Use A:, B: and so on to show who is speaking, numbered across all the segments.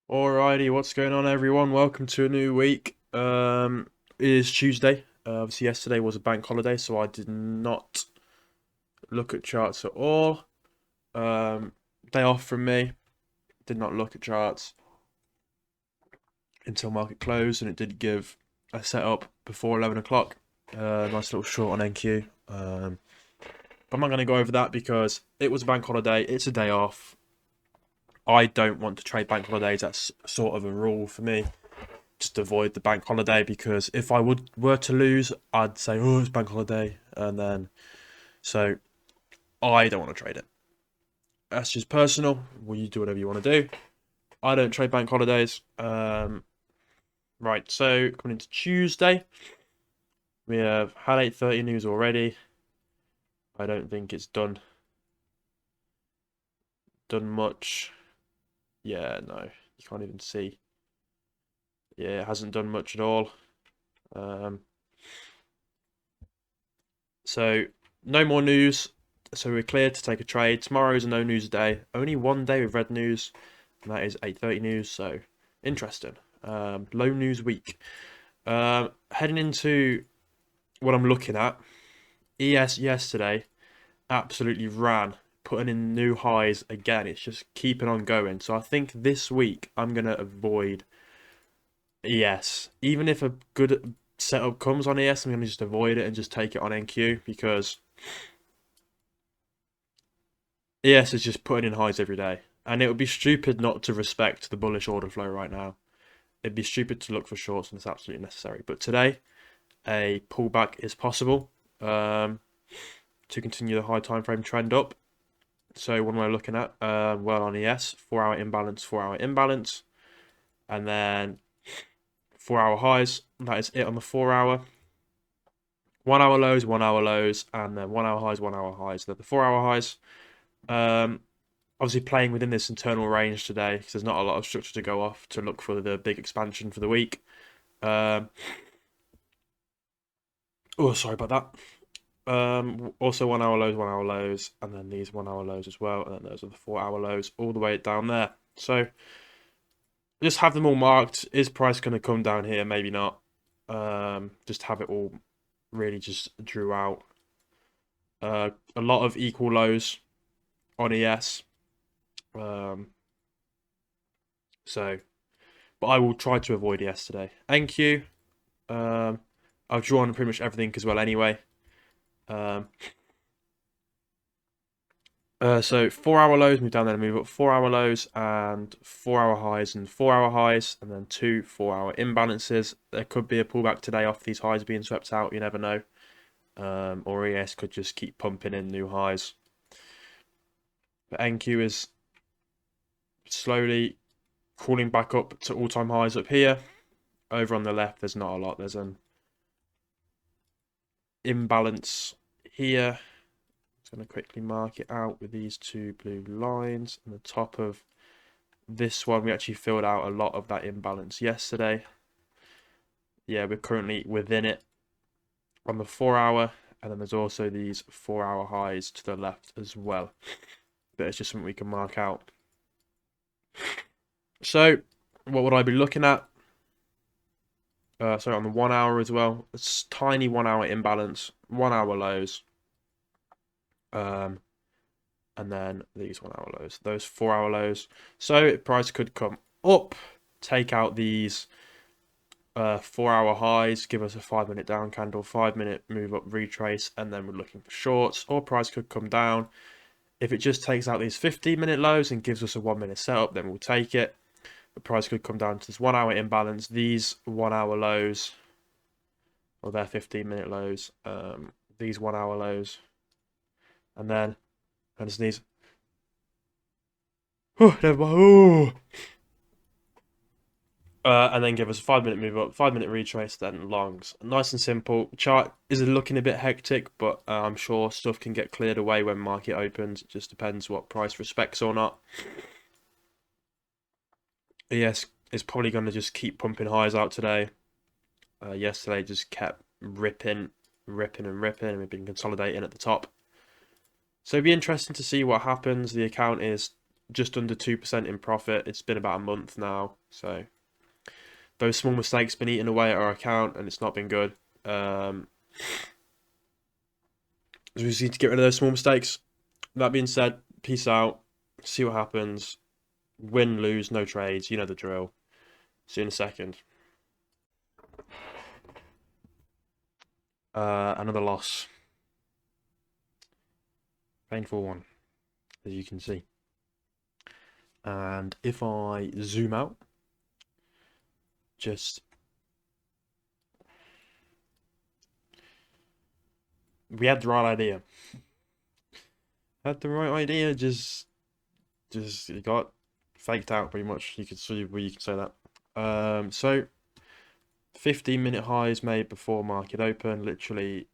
A: Alrighty, what's going on, everyone? Welcome to a new week. It is Tuesday. Obviously, yesterday was a bank holiday, so I did not look at charts at all. Um, Day off from me. Did not look at charts until market closed, and it did give a setup before 11 o'clock. Nice little short on NQ. But I'm not going to go over that because it was a bank holiday. It's a day off. I don't want to trade bank holidays. That's sort of a rule for me. Just avoid the bank holiday because if I were to lose, I'd say, "Oh, it's bank holiday," and then so I don't want to trade it. That's just personal. Well, you do whatever you want to do. I don't trade bank holidays. Right. So coming into Tuesday, we have had 8:30 news already. I don't think it's done much. Yeah, no, you can't even see. Yeah, it hasn't done much at all. Um, so no more news. So we're clear to take a trade. Tomorrow is a no news day. Only one day with red news, and that is 8:30 news. So interesting. Low news week. Heading into what I'm looking at. ES yesterday absolutely ran, putting in new highs again. It's just keeping on going. So I think this week I'm gonna avoid ES. Even if a good setup comes on ES, I'm gonna just avoid it and just take it on NQ because ES is just putting in highs every day. And it would be stupid not to respect the bullish order flow right now. It'd be stupid to look for shorts when it's absolutely necessary. But today, a pullback is possible to continue the high time frame trend up. So what am I looking at? Well, on ES, 4 hour imbalance, 4 hour imbalance, and then 4 hour highs. That is it on the 4 hour. 1 hour lows, 1 hour lows, and then 1 hour highs, 1 hour highs. They're the 4 hour highs. Um, Obviously playing within this internal range today because there's not a lot of structure to go off to look for the big expansion for the week. Um, oh, sorry about that. Also 1 hour lows, 1 hour lows, and then these 1 hour lows as well, and then those are the 4 hour lows all the way down there. So just have them all marked. Is price going to come down here? Maybe not. Just have it all really just drew out. A lot of equal lows on ES. Um, so, but I will try to avoid ES today. NQ. I've drawn pretty much everything as well anyway. Um, so 4 hour lows, move down there and move up. 4 hour lows and 4 hour highs and 4 hour highs, and then two 4 hour imbalances. There could be a pullback today off these highs being swept out. You never know. Or ES could just keep pumping in new highs. But NQ is slowly crawling back up to all-time highs up here. Over on the left, there's not a lot. There's an imbalance here. I'm going to quickly mark it out with these two blue lines. And the top of this one, we actually filled out a lot of that imbalance yesterday. Yeah, we're currently within it on the 4 hour. And then there's also these 4 hour highs to the left as well. But it's just something we can mark out. So, what would I be looking at? Sorry, on the 1 hour as well. It's tiny 1 hour imbalance, 1 hour lows. And then these 1 hour lows, those 4 hour lows. So price could come up, take out these 4 hour highs, give us a 5 minute down candle, 5 minute move up retrace, and then we're looking for shorts. Or price could come down. If it just takes out these 15 minute lows and gives us a 1 minute setup, then we'll take it. The price could come down to this 1 hour imbalance, these 1 hour lows, or their 15 minute lows, these 1 hour lows, and then and sneeze. Oh, never mind. Oh. And then give us a 5 minute move up, 5 minute retrace, then longs. Nice and simple. Chart is looking a bit hectic, but I'm sure stuff can get cleared away when market opens. It just depends what price respects or not. ES is probably going to just keep pumping highs out today. Yesterday just kept ripping, and we've been consolidating at the top. So it'd be interesting to see what happens. The account is just under 2% in profit. It's been about a month now, so those small mistakes been eating away at our account, and it's not been good. So we just need to get rid of those small mistakes. That being said, peace out. See what happens. Win, lose, no trades. You know the drill. See you in a second. Another loss. Painful one, as you can see. And if I zoom out, just we had the right idea. Had the right idea, just it got faked out pretty much. You could see where you could say that. So 15-minute highs made before market open. Literally,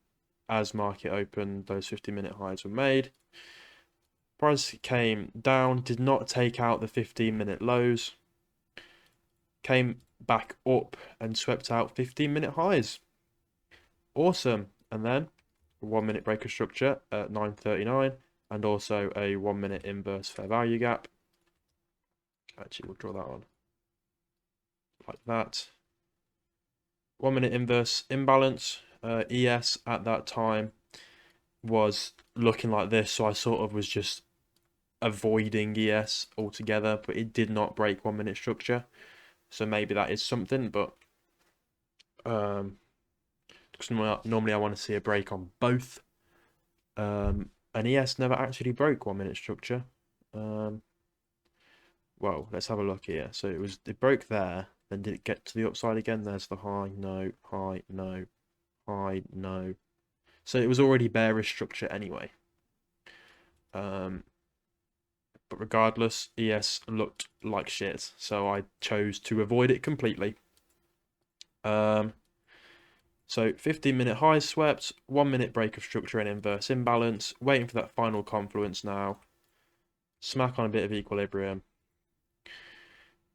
A: as market opened, those 15-minute highs were made. Price came down, did not take out the 15-minute lows. Came back up and swept out 15-minute highs. Awesome. And then a 1-minute breaker structure at 9:39, and also a 1-minute inverse fair value gap. Actually, we'll draw that on like that. 1-minute inverse imbalance. ES at that time was looking like this, so I sort of was just avoiding ES altogether, but it did not break 1-minute structure, so maybe that is something. But because normally I want to see a break on both. And ES never actually broke 1-minute structure. Well, let's have a look here. So it broke there, then did it get to the upside again? There's the high, no, high, no, high, no. So it was already bearish structure anyway. But regardless, ES looked like shit, so I chose to avoid it completely. So 15-minute highs swept, 1-minute break of structure and inverse imbalance, waiting for that final confluence now. Smack on a bit of equilibrium.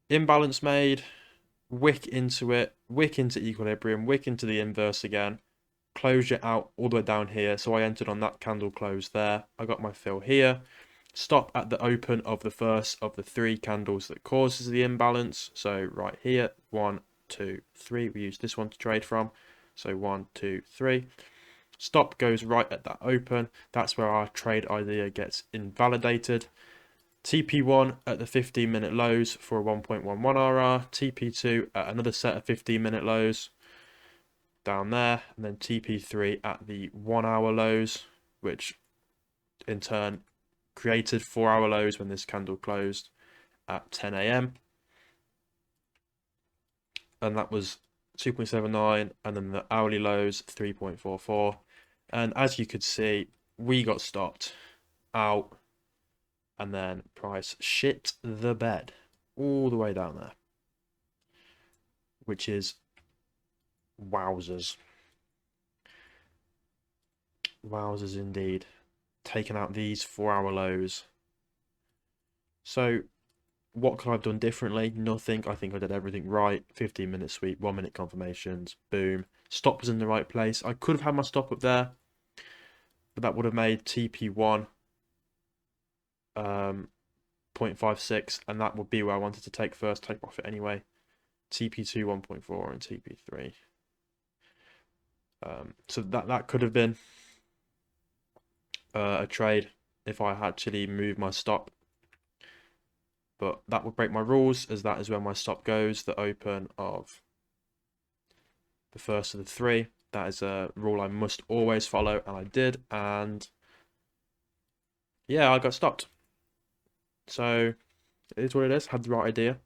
A: Imbalance made, wick into it, wick into equilibrium, wick into the inverse again, closure out all the way down here. So I entered on that candle close there. I got my fill here. Stop at the open of the first of the 3 candles that causes the imbalance. So right here, 1, 2, 3. We use this one to trade from. So 1, 2, 3. Stop goes right at that open. That's where our trade idea gets invalidated. TP1 at the 15-minute lows for a 1.11 RR. TP2 at another set of 15-minute lows down there. And then TP3 at the 1-hour lows, which in turn created 4-hour lows when this candle closed at 10 a.m. And that was 2.79, and then the hourly lows 3.44. And as you could see, we got stopped out, and then price shit the bed all the way down there, which is wowzers. Wowzers indeed. Taking out these 4-hour lows. So what could I have done differently? Nothing. I think I did everything right. 15-minute sweep, 1-minute confirmations, boom. Stop was in the right place. I could have had my stop up there, but that would have made TP1 0.56, and that would be where I wanted to take first take profit anyway. TP2 1.4 and TP3. So that could have been a trade if I actually moved my stop, but that would break my rules, as that is where my stop goes, the open of the first of the 3. That is a rule I must always follow, and I did, and yeah, I got stopped. So it is what it is. Had the right idea.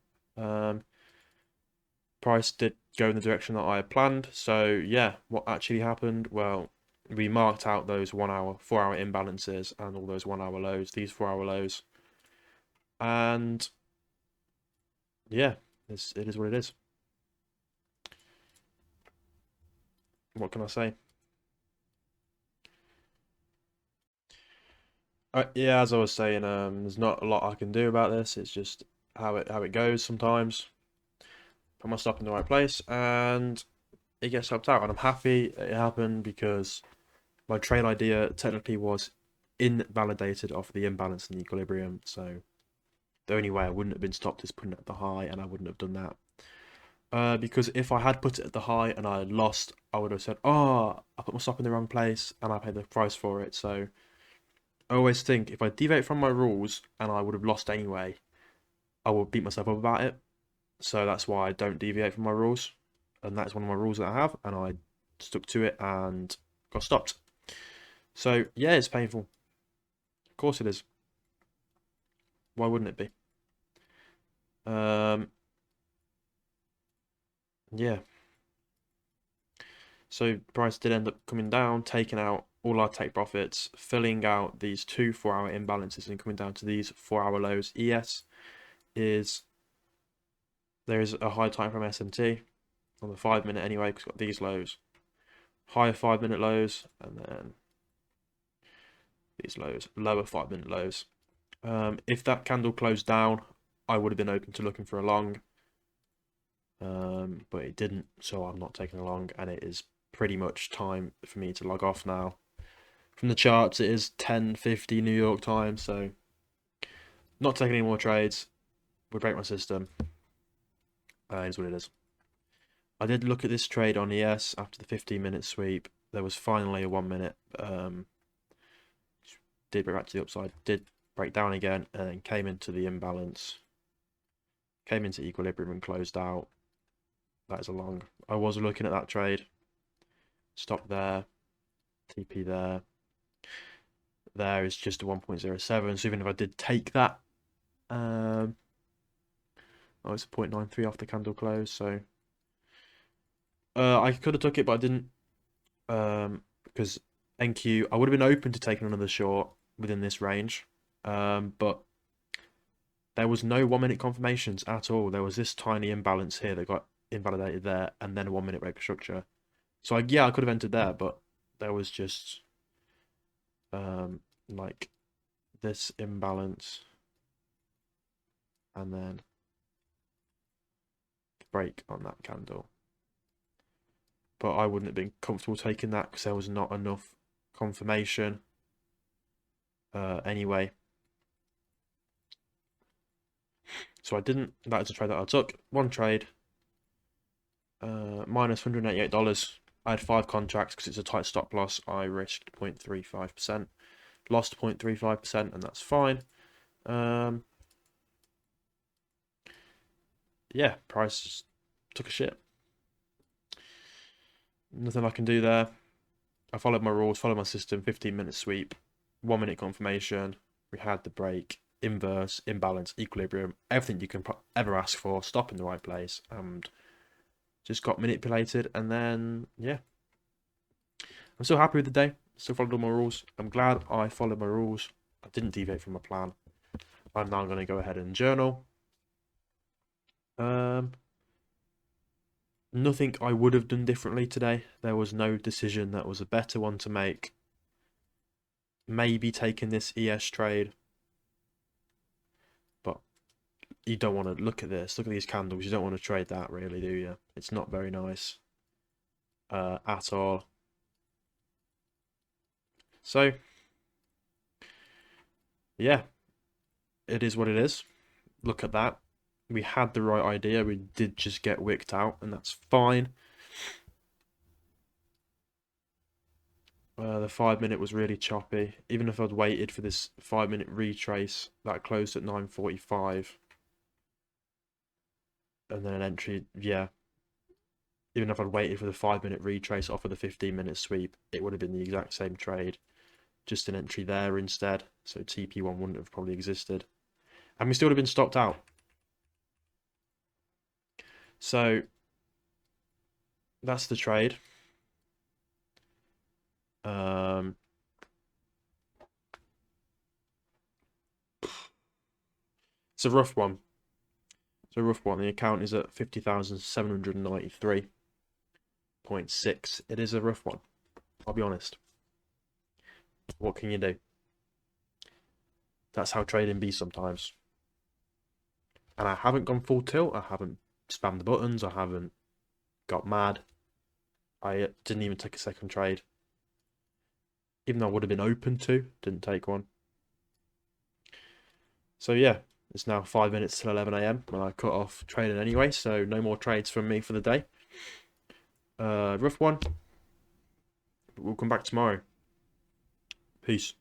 A: Price did go in the direction that I had planned. So yeah, what actually happened? Well, we marked out those 1-hour, 4-hour imbalances and all those 1-hour lows, these 4-hour lows. And yeah, it is what it is. What can I say? Yeah, as I was saying, there's not a lot I can do about this. It's just how it goes sometimes. Put my stop in the right place, and it gets helped out. And I'm happy it happened, because my trade idea technically was invalidated off the imbalance and equilibrium. So The only way I wouldn't have been stopped is putting it at the high, and I wouldn't have done that. Because if I had put it at the high and I had lost, I would have said, "Oh, I put my stop in the wrong place and I paid the price for it." So I always think if I deviate from my rules and I would have lost anyway, I will beat myself up about it. So that's why I don't deviate from my rules, and that's one of my rules that I have, and I stuck to it and got stopped. So yeah, it's painful. Of course it is. Why wouldn't it be? Yeah. So price did end up coming down, taking out all our take profits, filling out these two 4-hour imbalances and coming down to these 4-hour lows. ES is there is a high time from SMT on the 5-minute anyway, because it's got these lows. Higher 5-minute lows and then these lows, lower 5-minute lows. If that candle closed down, I would have been open to looking for a long. But it didn't, so I'm not taking a long, and it is pretty much time for me to log off now. From the charts, it is 10:50 New York time, so not taking any more trades. We break my system. Is what it is. I did look at this trade on ES after the 15-minute sweep. There was finally a 1-minute. Did break back to the upside. Did break down again, and then came into the imbalance. Came into equilibrium and closed out. That is a long. I was looking at that trade. Stop there. TP there. There is just a 1.07. So even if I did take that, oh, it's a 0.93 off the candle close. So I could have took it, but I didn't. Because NQ, I would have been open to taking another short within this range. But there was no 1-minute confirmations at all. There was this tiny imbalance here that got invalidated there, and then a 1-minute break of structure. So yeah, I could have entered there, but there was just like this imbalance, and then break on that candle. But I wouldn't have been comfortable taking that because there was not enough confirmation. Anyway, so I didn't. That is a trade that I took. One trade. Minus $188. I had 5 contracts because it's a tight stop loss. I risked 0.35%, lost 0.35%, and that's fine. Yeah, price took a shit. Nothing I can do there. I followed my rules, followed my system. 15-minute sweep, 1-minute confirmation. We had the break, inverse, imbalance, equilibrium, everything you can ever ask for. Stop in the right place, and just got manipulated. And then yeah, I'm still happy with the day. Still followed all my rules. I'm glad I followed my rules. I didn't deviate from my plan. I'm now going to go ahead and journal. Nothing I would have done differently today. There was no decision that was a better one to make. Maybe taking this ES trade. But you don't want to look at this. Look at these candles. You don't want to trade that really, do you? It's not very nice. At all. So, yeah. It is what it is. Look at that. We had the right idea. We did just get wicked out, and that's fine. The 5-minute was really choppy. Even if I'd waited for this 5-minute retrace, that closed at 9:45. And then an entry, yeah. Even if I'd waited for the 5-minute retrace off of the 15-minute sweep, it would have been the exact same trade. Just an entry there instead. So TP1 wouldn't have probably existed. And we still would have been stopped out. So that's the trade. It's a rough one. It's a rough one. The account is at 50,793.6. It is a rough one. I'll be honest. What can you do? That's how trading be sometimes. And I haven't gone full tilt. I haven't spammed the buttons. I haven't got mad. I didn't even take a second trade. Even though I would have been open to, didn't take one. So yeah, It's now 5 minutes till 11 a.m. when I cut off trading anyway, so no more trades from me for the day. Rough one. We'll come back tomorrow. Peace.